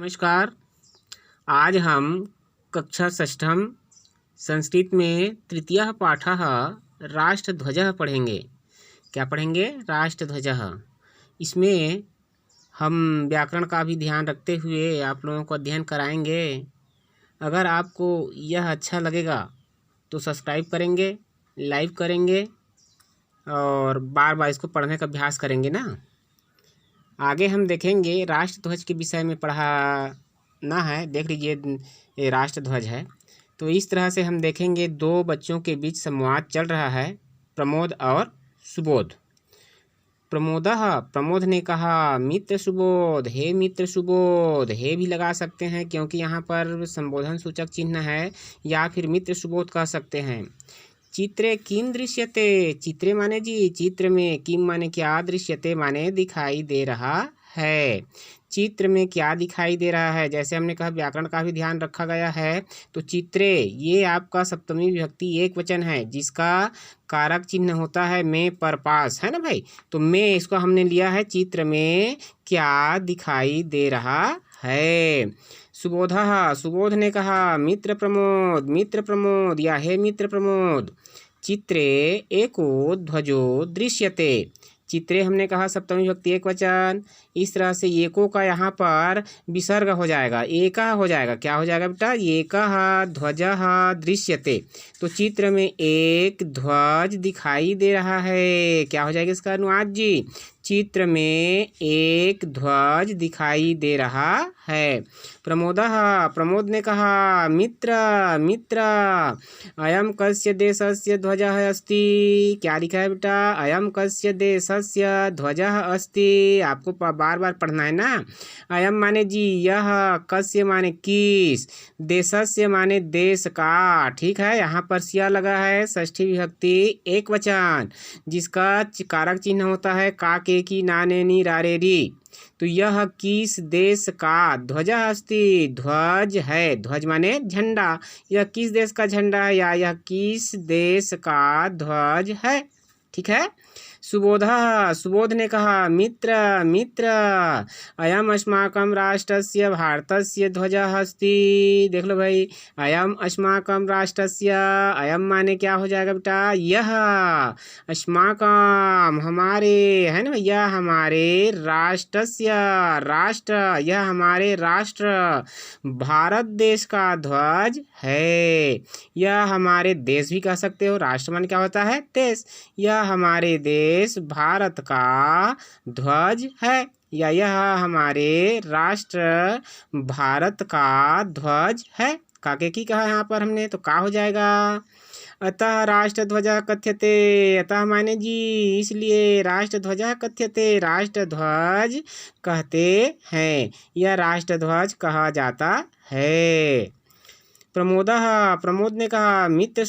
नमस्कार। आज हम कक्षा षष्ठम संस्कृत में तृतीयः पाठः राष्ट्रध्वजः पढ़ेंगे। क्या पढ़ेंगे? राष्ट्रध्वजः। इसमें हम व्याकरण का भी ध्यान रखते हुए आप लोगों को अध्ययन कराएंगे। अगर आपको यह अच्छा लगेगा तो सब्सक्राइब करेंगे, लाइक करेंगे और बार बार इसको पढ़ने का अभ्यास करेंगे ना। आगे हम देखेंगे राष्ट्रध्वज के विषय में पढ़ाना है। देख लीजिए, ये राष्ट्रध्वज है। तो इस तरह से हम देखेंगे दो बच्चों के बीच संवाद चल रहा है, प्रमोद और सुबोध। प्रमोद ने कहा, मित्र सुबोध, हे मित्र सुबोध। हे भी लगा सकते हैं क्योंकि यहाँ पर संबोधन सूचक चिन्ह है, या फिर मित्र सुबोध कह सकते हैं। चित्रे किम दृश्यते, चित्रे माने जी चित्र में, किम माने क्या, दृश्यते माने दिखाई दे रहा है। चित्र में क्या दिखाई दे रहा है? जैसे हमने कहा व्याकरण का भी ध्यान रखा गया है। तो चित्रे ये आपका सप्तमी विभक्ति एक वचन है जिसका कारक चिन्ह होता है में पर पास, है ना भाई। तो में इसको हमने लिया है चित्र में क्या दिखाई दे रहा है। सुबोध ने कहा, मित्र प्रमोद या हे मित्र प्रमोद, चित्रे एको ध्वजो दृश्यते। चित्रे हमने कहा सप्तमी विभक्ति एक वचन, इस तरह से एको का यहाँ पर विसर्ग हो जाएगा, एका हो जाएगा। क्या हो जाएगा बेटा? एकः ध्वजः दृश्यते। तो चित्र में एक ध्वज दिखाई दे रहा है। क्या हो जाएगा इसका अनुवाद जी? चित्र में एक ध्वज दिखाई दे रहा है। प्रमोद ने कहा, मित्र अयम कस्य देशस्य ध्वजः अस्ति। क्या लिखा है बेटा? अयम कस्य देशस्य ध्वजः अस्ति। आपको बार बार पढ़ना है ना। अयम माने जी यह, कस्य माने किस, देशस्य माने देश का। ठीक है, यहाँ पर सिया लगा है, षष्ठी विभक्ति एक वचन जिसका कारक चिन्ह होता है का के की नाने नी रारे री। तो यह किस देश का ध्वजः अस्ति, ध्वज है। ध्वज माने झंडा। यह किस देश का झंडा है, या यह किस देश का ध्वज है। ठीक है। सुबोध ने कहा, मित्र अयम अस्माकं राष्ट्रस्य भारतस्य ध्वजः अस्ति। देख लो भाई, अयम अस्माकं राष्ट्रस्य, अयम माने क्या हो जाएगा बेटा? यह, अस्माकं हमारे, है ना, यह हमारे, राष्ट्रस्य राष्ट्र, यह हमारे राष्ट्र भारत देश का ध्वज है। यह हमारे देश भी कह सकते हो, राष्ट्र मान क्या होता है? देश। यह हमारे देश भारत का ध्वज है, या यह हमारे राष्ट्र भारत का ध्वज है। काके की कहा यहाँ पर हमने, तो का हो जाएगा? अतः राष्ट्रध्वजः कथ्यते। अतः माने जी इसलिए राष्ट्रध्वजः कथ्यते, राष्ट्रध्वज कहते हैं, यह राष्ट्रध्वज कहा जाता है। प्रमोद ने कहा, मित्र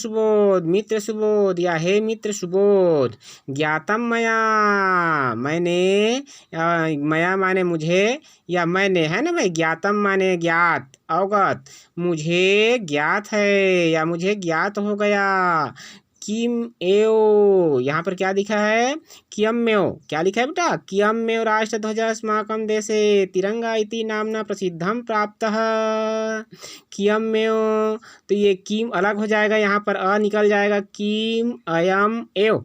सुबोध या हे मित्र सुबोध, ज्ञातम मया, मया माने मुझे, या मैंने, है ना भाई। ज्ञातम माने ज्ञात, अवगत, मुझे ज्ञात है या मुझे ज्ञात हो गया। किम एव, यहाँ पर क्या लिखा है? कियम्मेव। क्या लिखा है बेटा? कियम्मेव राष्ट्रध्वज अस्माकं देशे तिरंगा इति नामना प्रसिद्धम प्राप्तः। कियम्मेव, तो ये किम अलग हो जाएगा, यहाँ पर अ निकल जाएगा। किम अयम एव,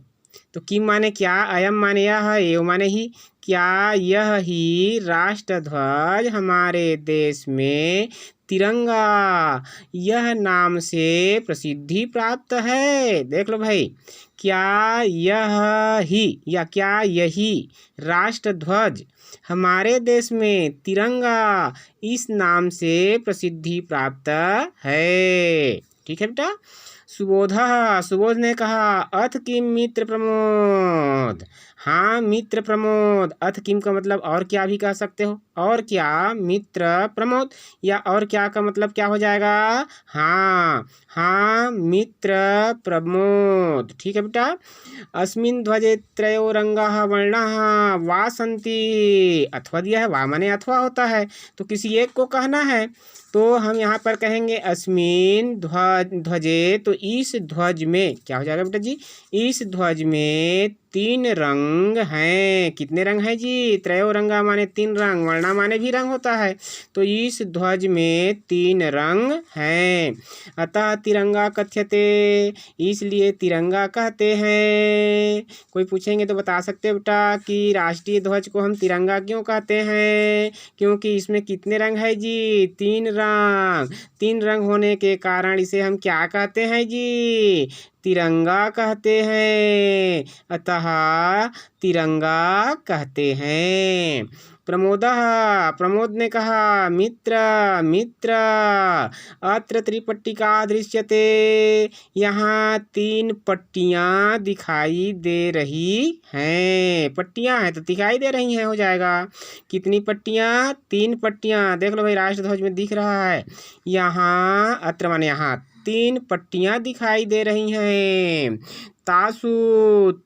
तो किम माने क्या, अयम माने यह, एव माने ही। क्या यह ही राष्ट्रध्वज हमारे देश में तिरंगा, यह नाम से प्रसिद्धि प्राप्त है। देख लो भाई, क्या यह ही या क्या यही राष्ट्रध्वज हमारे देश में तिरंगा इस नाम से प्रसिद्धि प्राप्त है। ठीक है बेटा। सुबोध ने कहा, अथ किम मित्र प्रमोद। हाँ मित्र प्रमोद, अथ किम का मतलब और क्या भी कह सकते हो। और क्या मित्र प्रमोद, या और क्या का मतलब क्या हो जाएगा? हाँ मित्र प्रमोद। ठीक है बेटा। अस्मिन् ध्वजे त्रयो रंगाः वर्णाः वासन्ति। अथवा दिया है, वा माने अथवा होता है, तो किसी एक को कहना है। तो हम यहाँ पर कहेंगे अस्मिन ध्वजे, तो इस ध्वज में क्या हो जाएगा बेटा जी? इस ध्वज में तीन रंग हैं। कितने रंग हैं जी? त्रयो रंगा माने तीन रंग, वर्णा माने भी रंग होता है। तो इस ध्वज में तीन रंग हैं। अतः तिरंगा कथ्यते, इसलिए तिरंगा कहते हैं। कोई पूछेंगे तो बता सकते हो बेटा कि राष्ट्रीय ध्वज को हम तिरंगा क्यों कहते हैं? क्योंकि इसमें कितने रंग है जी? तीन रंग। तीन रंग होने के कारण इसे हम क्या कहते हैं जी? तिरंगा कहते हैं। अतः तिरंगा कहते हैं। प्रमोद ने कहा मित्र मित्र अत्र त्रिपट्टिका दृश्यते, यहाँ तीन पट्टियाँ दिखाई दे रही हैं। पट्टियाँ हैं तो दिखाई दे रही हैं हो जाएगा। कितनी पट्टियाँ? तीन पट्टियाँ। देख लो भाई राष्ट्रध्वज में दिख रहा है। यहाँ अत्र माने यहाँ तीन पट्टियाँ दिखाई दे रही हैं। तासु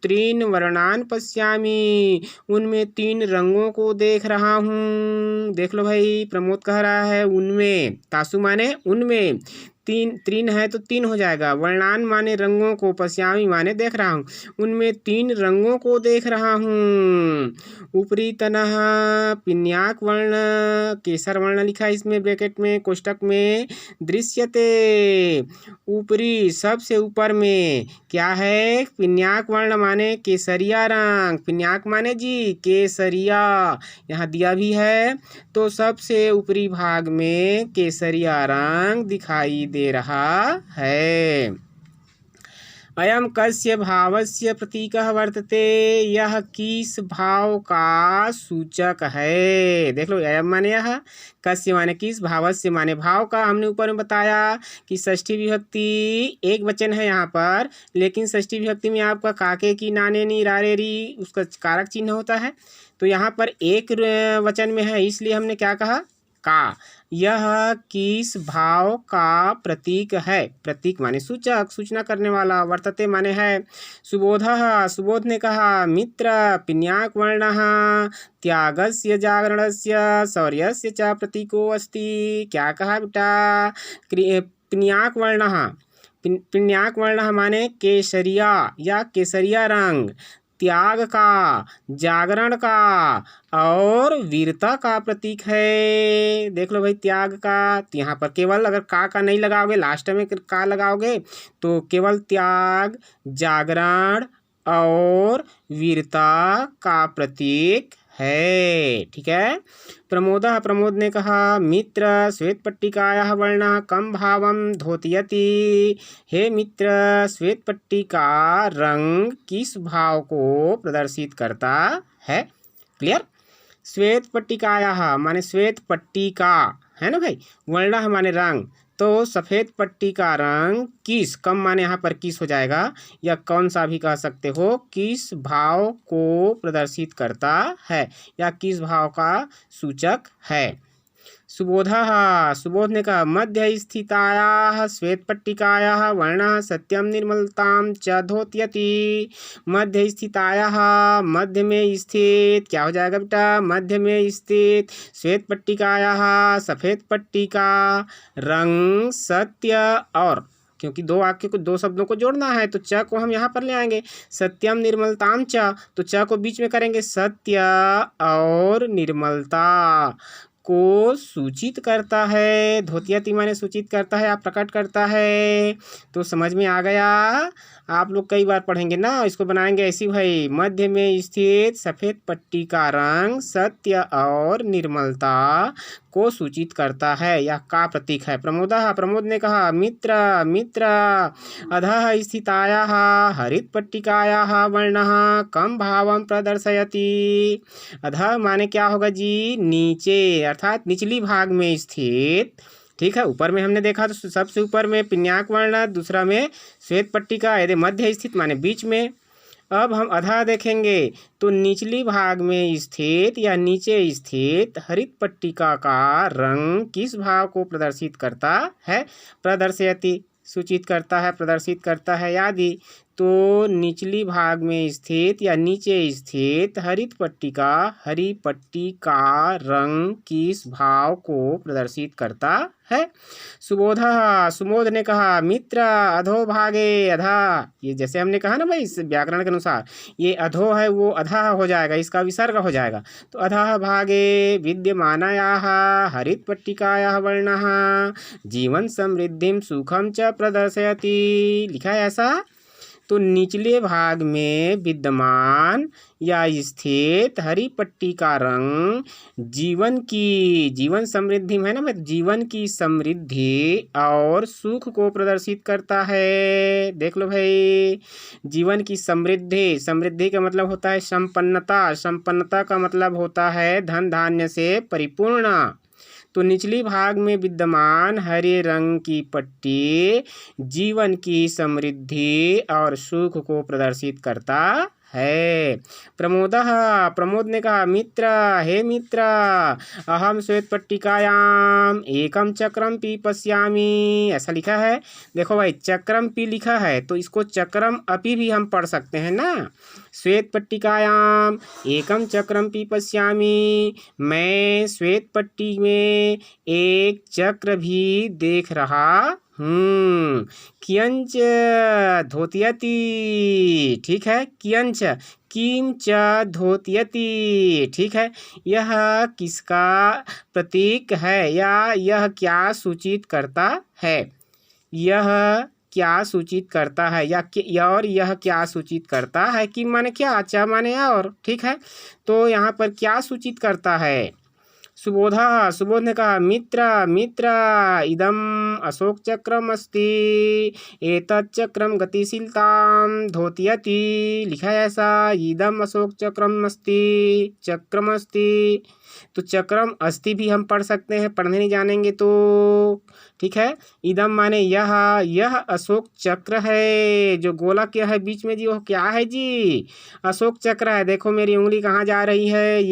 त्रीन वर्णान पश्यामि, उनमें तीन रंगों को देख रहा हूँ। देख लो भाई प्रमोद कह रहा है उनमें। तासु माने उनमें, तीन त्रीन है तो तीन हो जाएगा। वर्णान माने रंगों को, पश्यामी माने देख रहा हूँ। उनमें तीन रंगों को देख रहा हूँ। ऊपरी तनः पिन्याक वर्ण, केसर वर्ण लिखा है इसमें ब्रैकेट में कोष्टक में। दृश्यते, ऊपरी सबसे ऊपर में क्या है? पिन्याक वर्ण माने केसरिया रंग। पिन्याक माने जी केसरिया, यहाँ दिया भी है। तो सबसे ऊपरी भाग में केसरिया रंग दिखाई दे रहा है। अयम कस्य भावस्य प्रतीकः वर्तते, यह किस भाव का सूचक है? देख लो अयम माने यह, कस्य माने किस, भावस्य माने भाव का। हमने ऊपर में बताया कि षष्ठी विभक्ति एक वचन है यहाँ पर, लेकिन षष्ठी विभक्ति में आपका काके की, नाने नी, रारे री उसका कारक चिन्ह होता है। तो यहाँ पर एक वचन में है, इसलिए हमने क्या कहा? का। यह किस भाव का प्रतीक है? प्रतीक माने सूचक, सूचना करने वाला। वर्तते माने है। सुबोधः, सुबोध ने कहा मित्र पिन्याक वर्णः त्यागस्य जागरणस्य शौर्यस्य च प्रतीको अस्ति। क्या कहा बेटा? पिन्याक वर्णः, पिन्याक वर्णः माने केसरिया या केसरिया रंग, त्याग का, जागरण का और वीरता का प्रतीक है। देख लो भाई त्याग का, तो यहाँ पर केवल अगर का नहीं लगाओगे, लास्ट में का लगाओगे तो केवल त्याग, जागरण और वीरता का प्रतीक है। ठीक है। प्रमोदः, प्रमोद ने कहा मित्र श्वेत पट्टिकायाः वर्णः कम भावं धोतयति। हे मित्र, श्वेत पट्टी का रंग किस भाव को प्रदर्शित करता है? क्लियर। श्वेत पट्टिकायाः माने श्वेत पट्टी का, है ना भाई। वर्णः माने रंग, तो सफ़ेद पट्टी का रंग किस, कम माने यहाँ पर किस हो जाएगा, या कौन सा भी कह सकते हो, किस भाव को प्रदर्शित करता है या किस भाव का सूचक है। सुबोधः, सुबोध ने कहा मध्य स्थितायाः श्वेत पट्टिकायाः वर्णः सत्यम निर्मलतां च धोतयति। मध्य स्थितायाः, मध्य में स्थित, क्या हो जाएगा बेटा? मध्य में स्थित श्वेत पट्टिकायाः, सफ़ेद पट्टी का रंग सत्य और, क्योंकि दो वाक्य को, दो शब्दों को जोड़ना है तो च को हम यहाँ पर ले आएंगे। सत्यम निर्मलताम च, तो च को बीच में करेंगे। सत्य और निर्मलता को सूचित करता है। धोतियति माने सूचित करता है या प्रकट करता है। तो समझ में आ गया। आप लोग कई बार पढ़ेंगे ना, इसको बनाएंगे ऐसी भाई। मध्य में स्थित सफ़ेद पट्टी का रंग सत्य और निर्मलता को सूचित करता है या का प्रतीक है। प्रमोदः, प्रमोद ने कहा मित्र मित्र अधः स्थितायाः हरित पट्टिकायाः वर्णः कम भावं प्रदर्शयति। अधः माने क्या होगा जी? नीचे, अर्थात निचली भाग में स्थित। ठीक है। ऊपर में हमने देखा तो सबसे ऊपर में पिन्याक वर्ण, दूसरा में श्वेत पट्टिका, यदि मध्य स्थित माने बीच में। अब हम अधा देखेंगे तो निचली भाग में स्थित या नीचे स्थित हरित पट्टिका का रंग किस भाव को प्रदर्शित करता है? प्रदर्शयति, सूचित करता है, प्रदर्शित करता है आदि। तो निचली भाग में स्थित या नीचे स्थित हरित हरी पट्टी का रंग किस भाव को प्रदर्शित करता है? सुबोध ने कहा मित्र अधोभागे अधा। ये जैसे हमने कहा ना भाई, इस व्याकरण के अनुसार ये अधो है वो अधा हो जाएगा, इसका विसर्ग हो जाएगा। तो अधः भागे विद्यमानायाः हरित पट्टिकायाः वर्णः जीवन समृद्धिं सुखम च प्रदर्शयति। लिखा है ऐसा। तो निचले भाग में विद्यमान या स्थित हरी पट्टी का रंग जीवन समृद्धि है ना भाई, जीवन की समृद्धि और सुख को प्रदर्शित करता है। देख लो भाई, जीवन की समृद्धि का मतलब होता है संपन्नता का मतलब होता है धन धान्य से परिपूर्ण। तो निचली भाग में विद्यमान हरे रंग की पट्टी जीवन की समृद्धि और सुख को प्रदर्शित करता है। प्रमोद ने कहा मित्र हे मित्र अहम श्वेत पट्टिकायाम एकम चक्रम पी पश्यामी। ऐसा लिखा है। देखो भाई, चक्रम पी लिखा है तो इसको चक्रम अपी भी हम पढ़ सकते हैं ना। श्वेत पट्टिकायाम एकम चक्रम पी पश्यामी, मैं श्वेत पट्टी में एक चक्र भी देख रहा हूँ। कियंच धोत्यति, ठीक है, कियंच किंच धोत्यति, ठीक है। यह किसका प्रतीक है या यह क्या सूचित करता है? यह क्या सूचित करता है और यह क्या सूचित करता है कि माने क्या, अच्छा माने और, ठीक है। तो यहाँ पर क्या सूचित करता है? सुबोध ने कहा मित्र इदम अशोक चक्रम अस्ति एतत् चक्रम गतिशीलतां धोत्यति। लिखा है ऐसा, इदम अशोक चक्रम अस्ति। तो चक्रम अस्ति भी हम पढ़ सकते हैं, पढ़ने नहीं जानेंगे तो, ठीक है। इदम माने यह अशोक चक्र है जो गोलक है बीच में जी, वो क्या है जी? अशोक चक्र है। देखो मेरी उंगली कहाँ जा रही है,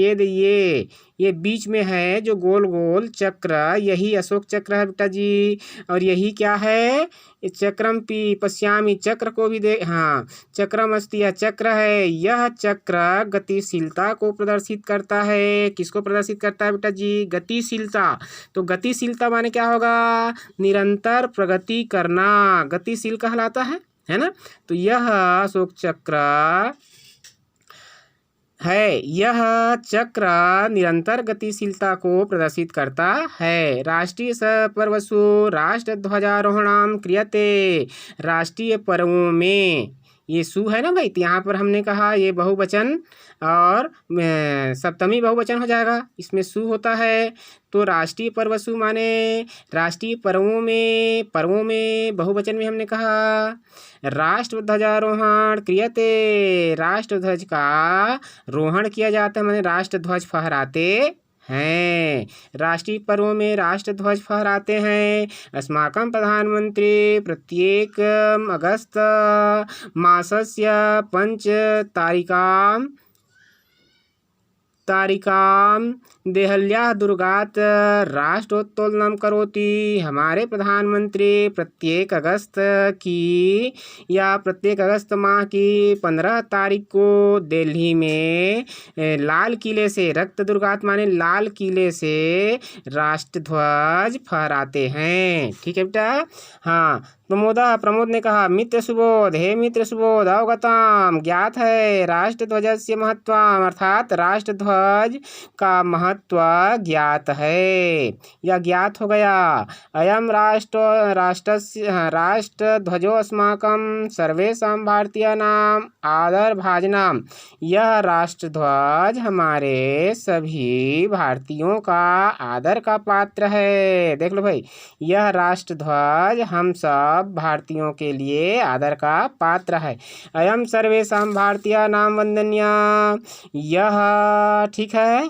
ये बीच में है जो गोल गोल चक्र, यही अशोक चक्र है बेटा जी। और यही क्या है? चक्रम पी पश्यामी, चक्र को भी दे, हाँ चक्रम अस्ति, यह चक्र है। यह चक्र गतिशीलता को प्रदर्शित करता है। किसको प्रदर्शित करता है बेटा जी? गतिशीलता। तो गतिशीलता माने क्या होगा? निरंतर प्रगति करना गतिशील कहलाता है ना। तो यह अशोक चक्र है, यह चक्र निरंतर गतिशीलता को प्रदर्शित करता है। राष्ट्रीय पर्वसु राष्ट्र ध्वजारोहणम क्रियते। राष्ट्रीय पर्वों में ये सु है ना भाई, तो यहाँ पर हमने कहा ये बहुवचन और सप्तमी बहुवचन हो जाएगा, इसमें सु होता है। तो राष्ट्रीय पर्वसु माने राष्ट्रीय पर्वों में बहुवचन में हमने कहा राष्ट्र ध्वजारोहण क्रियते, राष्ट्र ध्वज का रोहण किया जाता है, माने राष्ट्र ध्वज फहराते हैं। राष्ट्रीय पर्वों में राष्ट्र ध्वज फहराते हैं। अस्माकं प्रधानमंत्री प्रत्येक अगस्त मासस्य 5 तारिकां देहल्याः दुर्गात् राष्ट्रोत्तोलनं करोति। हमारे प्रधानमंत्री प्रत्येक अगस्त माह की 15 तारीख को दिल्ली में लाल किले से, रक्त दुर्गात माने लाल किले से राष्ट्र ध्वज फहराते हैं। ठीक है बेटा। हाँ, प्रमोद ने कहा मित्र सुबोध, हे मित्र सुबोध अवगतम, ज्ञात है राष्ट्र ध्वजस्य महत्वम, अर्थात राष्ट्र ध्वज का महत्व ज्ञात है या ज्ञात हो गया। अयम राष्ट्र ध्वजो अस्माकं सर्वेषां भारतीयानां आदर भाजनम। यह राष्ट्र ध्वज हमारे सभी भारतीयों का आदर का पात्र है। देख लो भाई, यह राष्ट्र ध्वज हम सब भारतीयों के लिए आदर का पात्र है। अयम सर्वेषां भारतीयानां वंदनीय, यह ठीक है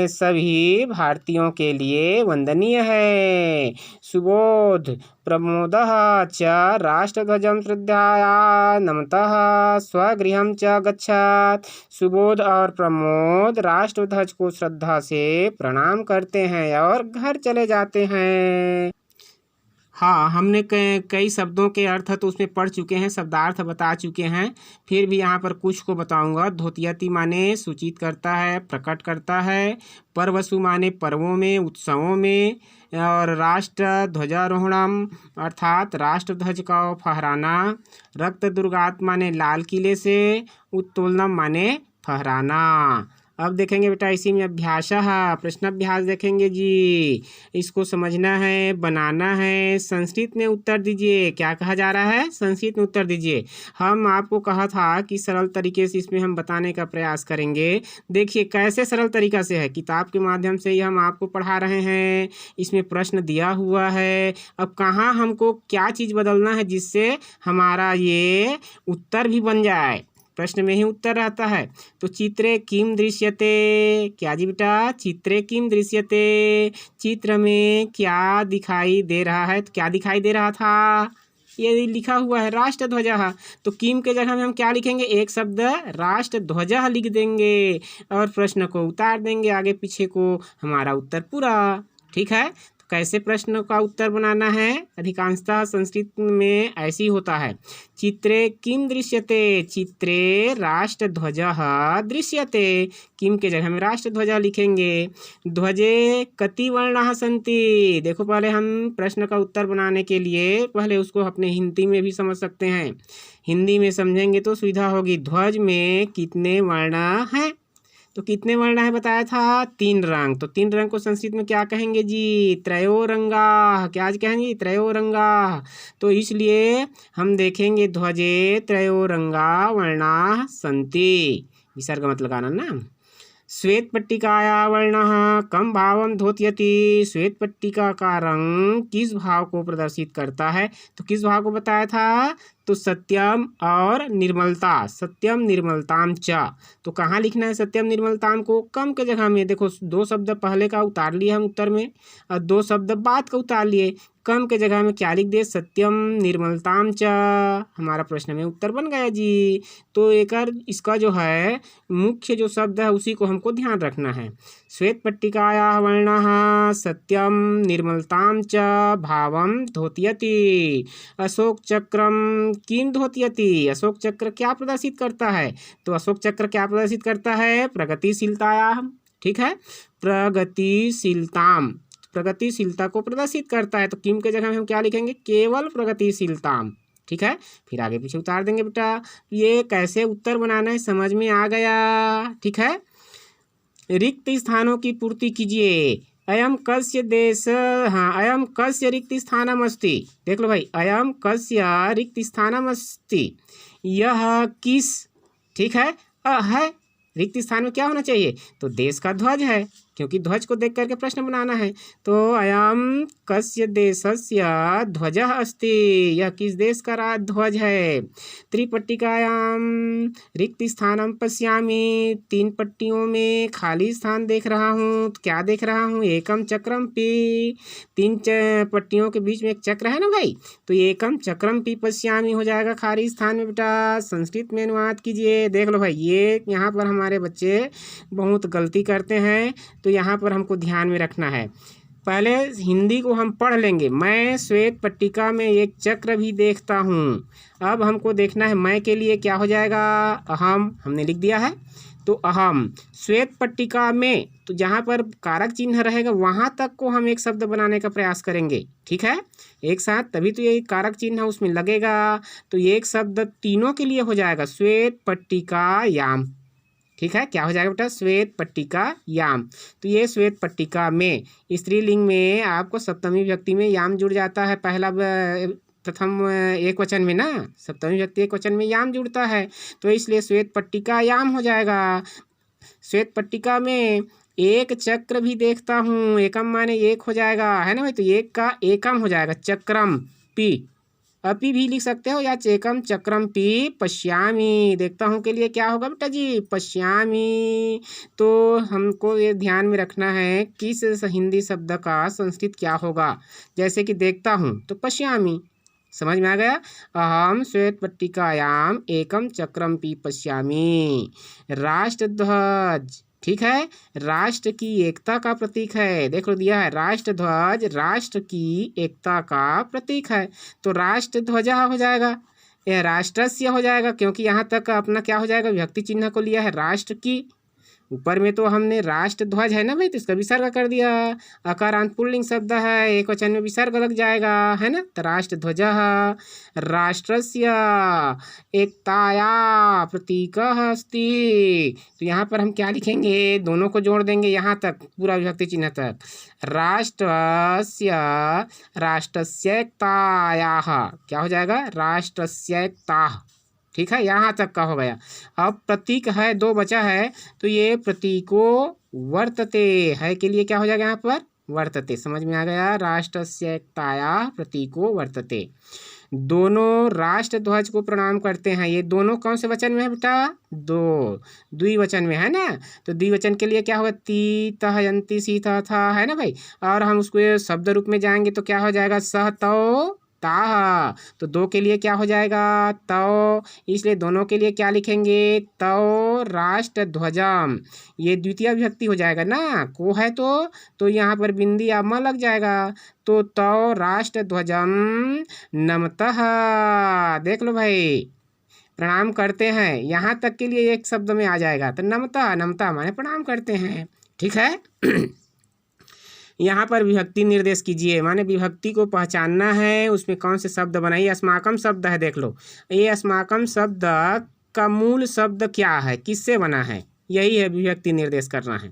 सभी भारतीयों के लिए वंदनीय है। सुबोध प्रमोदः च राष्ट्रध्वजं श्रद्धया नमतः स्वगृहं च गच्छात्। सुबोध और प्रमोद राष्ट्रध्वज को श्रद्धा से प्रणाम करते हैं और घर चले जाते हैं। हाँ, हमने कई शब्दों के अर्थ तो उसमें पढ़ चुके हैं, शब्दार्थ बता चुके हैं। फिर भी यहाँ पर कुछ को बताऊंगा। धोतियति माने सूचित करता है, प्रकट करता है। पर्वसु माने पर्वों में, उत्सवों में। और राष्ट्र ध्वजारोहणम अर्थात राष्ट्र ध्वज का फहराना। रक्त दुर्गात माने लाल किले से। उत्तोलनम माने फहराना। अब देखेंगे बेटा इसी में अभ्यास प्रश्नाभ्यास देखेंगे जी। इसको समझना है, बनाना है। संस्कृत में उत्तर दीजिए। क्या कहा जा रहा है? संस्कृत में उत्तर दीजिए। हम आपको कहा था कि सरल तरीके से इसमें हम बताने का प्रयास करेंगे। देखिए कैसे सरल तरीका से है, किताब के माध्यम से ही हम आपको पढ़ा रहे हैं। इसमें प्रश्न दिया हुआ है। अब कहाँ हमको क्या चीज़ बदलना है जिससे हमारा ये उत्तर भी बन जाए। प्रश्न में ही उत्तर रहता है। तो चित्रे किम दृश्यते, क्या जी बेटा? चित्रे किम दृश्यते, चित्र में क्या दिखाई दे रहा है? तो क्या दिखाई दे रहा था? ये लिखा हुआ है राष्ट्र ध्वजा। तो किम के जगह में हम क्या लिखेंगे? एक शब्द राष्ट्र ध्वजा लिख देंगे और प्रश्न को उतार देंगे आगे पीछे को, हमारा उत्तर पूरा। ठीक है। कैसे प्रश्न का उत्तर बनाना है? अधिकांशतः संस्कृत में ऐसी होता है। चित्रे किम दृश्यते, चित्रे राष्ट्र ध्वजः दृश्यते। किम के जगह में राष्ट्र ध्वजा लिखेंगे। ध्वजे कति वर्णाः सन्ति। देखो पहले हम प्रश्न का उत्तर बनाने के लिए पहले उसको अपने हिंदी में भी समझ सकते हैं। हिंदी में समझेंगे तो सुविधा होगी। ध्वज में कितने वर्ण हैं? तो कितने वर्ण है बताया था? 3 रंग। तो 3 रंग को संस्कृत में क्या कहेंगे जी? त्रयोरंगा। क्या आज कहेंगे? त्रयोरंगा। तो इसलिए हम देखेंगे ध्वजे त्रयोरंगा वर्णा सन्ति। विसर्ग मत लगाना ना। श्वेत पट्टिकाया वर्णः कम भावम धोत्यति। श्वेत पट्टिका का रंग किस भाव को प्रदर्शित करता है? तो किस भाव को बताया था? तो सत्यम और निर्मलता। सत्यम निर्मलताम च। तो कहाँ लिखना है सत्यम निर्मलताम को? कम के जगह में। देखो 2 शब्द पहले का उतार लिए हम उत्तर में और 2 शब्द बाद का उतार लिए। कम के जगह में क्या लिख दे? सत्यम निर्मलताम च। हमारा प्रश्न में उत्तर बन गया जी। तो इसका जो है मुख्य जो शब्द है उसी को हमको ध्यान रखना है। श्वेत पट्टिकायाः वर्णः सत्यम निर्मलताम च भावम धोत्यति। अशोक चक्रम किम धोत्यति। अशोक चक्र क्या प्रदर्शित करता है? तो अशोक चक्र क्या प्रदर्शित करता है? प्रगतिशीलतायाः। ठीक है, प्रगतिशीलताम, प्रगतिशीलता को प्रदर्शित करता है। तो किम के जगह में हम क्या लिखेंगे? केवल प्रगतिशीलताम। ठीक है, फिर आगे पीछे उतार देंगे बेटा। ये कैसे उत्तर बनाना है समझ में आ गया। ठीक है, रिक्त स्थानों की पूर्ति कीजिए। अयम कस्य देश, हाँ अयम कस्य रिक्त स्थानम अस्ति। देख लो भाई, अयम कस्य रिक्त स्थानम अस्ति, यह किस, ठीक है, है रिक्त स्थान में क्या होना चाहिए? तो देश का ध्वज है, क्योंकि ध्वज को देख करके प्रश्न बनाना है। तो अयम कस्य देशस्य ध्वजः अस्ति, यह किस देश का ध्वज है। त्रिपट्टिकायां रिक्त स्थानम पश्यामि, 3 पट्टियों में खाली स्थान देख रहा हूँ। तो क्या देख रहा हूँ? एकम चक्रम पी, 3 पट्टियों के बीच में एक चक्र है ना भाई, तो एकम चक्रम पी पश्यामि हो जाएगा खाली स्थान में बेटा। संस्कृत में अनुवाद कीजिए। देख लो भाई, ये यहाँ पर हमारे बच्चे बहुत गलती करते हैं, तो यहाँ पर हमको ध्यान में रखना है। पहले हिंदी को हम पढ़ लेंगे। मैं श्वेत पट्टिका में एक चक्र भी देखता हूँ। अब हमको देखना है मैं के लिए क्या हो जाएगा? अहम, हमने लिख दिया है। तो अहम श्वेत पट्टिका में, तो जहाँ पर कारक चिन्ह रहेगा वहाँ तक को हम एक शब्द बनाने का प्रयास करेंगे। ठीक है, एक साथ, तभी तो ये कारक चिन्ह उसमें लगेगा। तो ये एक शब्द तीनों के लिए हो जाएगा, श्वेत पट्टिका याम। ठीक है, क्या हो जाएगा बेटा? श्वेत पट्टिका याम। तो ये श्वेत पट्टिका में स्त्रीलिंग में आपको सप्तमी विभक्ति में याम जुड़ जाता है। पहला प्रथम एक वचन में ना, सप्तमी विभक्ति एक वचन में याम जुड़ता है, तो इसलिए श्वेत पट्टिका याम हो जाएगा। श्वेत पट्टिका में एक चक्र भी देखता हूँ, एकम माने एक हो जाएगा, है ना भाई। तो एक का एकम हो जाएगा, चक्रम पी, अपी भी लिख सकते हो, या चेकम चक्रम पी पश्यामी, देखता हूँ के लिए क्या होगा बेटा जी? पश्यामी। तो हमको ये ध्यान में रखना है किस हिंदी शब्द का संस्कृत क्या होगा। जैसे कि देखता हूँ तो पश्यामी, समझ में आ गया। अहम श्वेत पट्टिकायाम एकम चक्रम पी पश्यामी। राष्ट्र ध्वज ठीक है। राष्ट्र की एकता का प्रतीक है, देखो दिया है राष्ट्र ध्वज राष्ट्र की एकता का प्रतीक है, तो राष्ट्र ध्वजा हो जाएगा, यह राष्ट्रस्य हो जाएगा, क्योंकि यहाँ तक अपना क्या हो जाएगा, विभक्ति चिन्ह को लिया है राष्ट्र की, ऊपर में तो हमने राष्ट्र ध्वज है ना भाई, तो इसका विसर्ग कर दिया, अकारांत पुल्लिंग शब्द है, एक वचन में विसर्ग लग जाएगा, है ना, तो राष्ट्र ध्वज राष्ट्रस्य एकताया प्रतीक अस्ति। तो यहाँ पर हम क्या लिखेंगे, दोनों को जोड़ देंगे यहाँ तक पूरा विभक्ति चिन्ह तक, राष्ट्रस्य एकतायाः क्या हो जाएगा, राष्ट्रस्य एकता, ठीक है, यहाँ तक का हो गया। अब प्रतीक है दो बचा है, तो ये प्रतीको वर्तते है के लिए क्या हो जाएगा यहाँ पर, वर्तते, समझ में आ गया, राष्ट्रस्य एकताया प्रतीको वर्तते। दोनों राष्ट्र ध्वज को प्रणाम करते हैं, ये दोनों कौन से वचन में है बेटा, दो द्विवचन में है ना, तो द्विवचन के लिए क्या होगा, ती तह यंती सी था है ना भाई, और हम उसको शब्द रूप में जाएंगे तो क्या हो जाएगा, सह तो ताह, तो दो के लिए क्या हो जाएगा, तौ, इसलिए दोनों के लिए क्या लिखेंगे, तौ राष्ट्र ध्वजम, ये द्वितीय विभक्ति हो जाएगा ना, को है तो यहाँ पर बिंदी या म लग जाएगा, तो तौ राष्ट्र ध्वजम नमतः, देख लो भाई, प्रणाम करते हैं, यहाँ तक के लिए एक शब्द में आ जाएगा, तो नमता, नमता माने प्रणाम करते हैं, ठीक है। यहाँ पर विभक्ति निर्देश कीजिए, माने विभक्ति को पहचानना है, उसमें कौन से शब्द बनाइए, अस्माकम शब्द है, देख लो, ये अस्माकम शब्द का मूल शब्द क्या है, किससे बना है, यही है विभक्ति निर्देश करना है,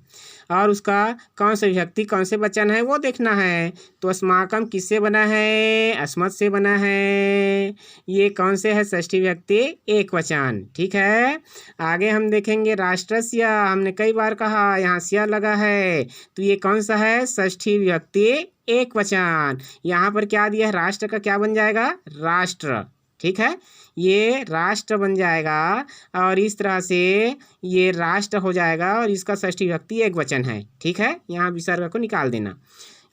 और उसका कौन से विभक्ति कौन से वचन है वो देखना है। तो अस्माकम किससे बना है, अस्मत् से बना है, ये कौन से है, षष्ठी विभक्ति एक वचन, ठीक है। आगे हम देखेंगे राष्ट्रस्य, हमने कई बार कहा यहाँ स्या लगा है, तो ये कौन सा है, षष्ठी विभक्ति एक वचन, यहाँ पर क्या दिया है, राष्ट्र का क्या बन जाएगा, राष्ट्र, ठीक है, ये राष्ट्र बन जाएगा, और इस तरह से ये राष्ट्र हो जाएगा, और इसका षष्ठी विभक्ति एक वचन है, ठीक है, यहाँ विसर्ग को निकाल देना,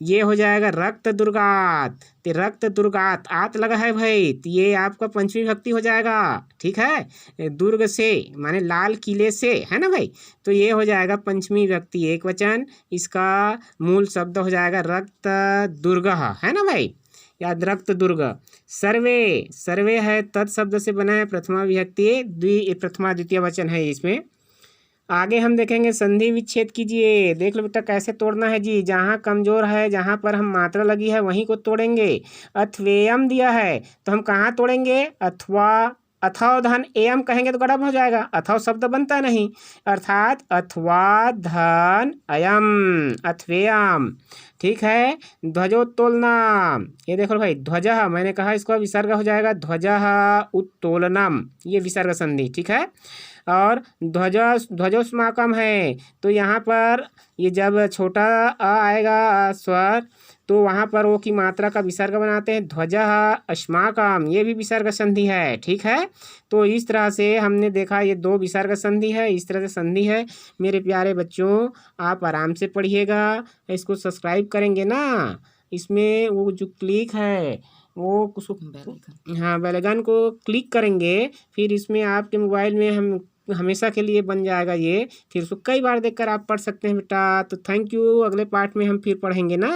ये हो जाएगा रक्त दुर्गात, तो रक्त दुर्गात आत लगा है भाई, तो ये आपका पंचमी विभक्ति हो जाएगा, ठीक है, दुर्ग से माने लाल किले से, है ना भाई, तो ये हो जाएगा पंचमी विभक्ति एक वचन, इसका मूल शब्द हो जाएगा रक्त दुर्ग, है ना भाई, याद रक्त दुर्ग। सर्वे, सर्वे है तत्शब्द से बना है, प्रथमा विभक्ति प्रथमा द्वितीय वचन है इसमें। आगे हम देखेंगे संधि विच्छेद कीजिए, देख लो बेटा कैसे तोड़ना है जी, जहाँ कमजोर है, जहाँ पर हम मात्रा लगी है वहीं को तोड़ेंगे। अथवेयम दिया है तो हम कहाँ तोड़ेंगे, अथवा, अथव धन एयम कहेंगे तो गड़बड़ हो जाएगा, अथव शब्द बनता नहीं, अर्थात अथवा धन अयम, अथवेयम, ठीक है। ध्वजोत्तोलना, ये देखो भाई, ध्वज मैंने कहा इसको विसर्ग हो जाएगा, ध्वज उत्तोलनम, ये विसर्ग संधि, ठीक है। और ध्वजोस्माकम है, तो यहाँ पर ये जब छोटा अ आएगा स्वर, तो वहाँ पर वो की मात्रा का विसर्ग बनाते हैं, ध्वज अस्माकम, ये भी विसर्ग संधि है, ठीक है। तो इस तरह से हमने देखा ये दो विसर्ग संधि है, इस तरह से संधि है। मेरे प्यारे बच्चों, आप आराम से पढ़िएगा, इसको सब्सक्राइब करेंगे ना, इसमें वो जो क्लिक है वो उसको, हाँ बेल को क्लिक करेंगे, फिर इसमें आपके मोबाइल में हम हमेशा के लिए बन जाएगा ये, फिर उसको कई बार देखकर आप पढ़ सकते हैं बेटा। तो थैंक यू, अगले पार्ट में हम फिर पढ़ेंगे ना।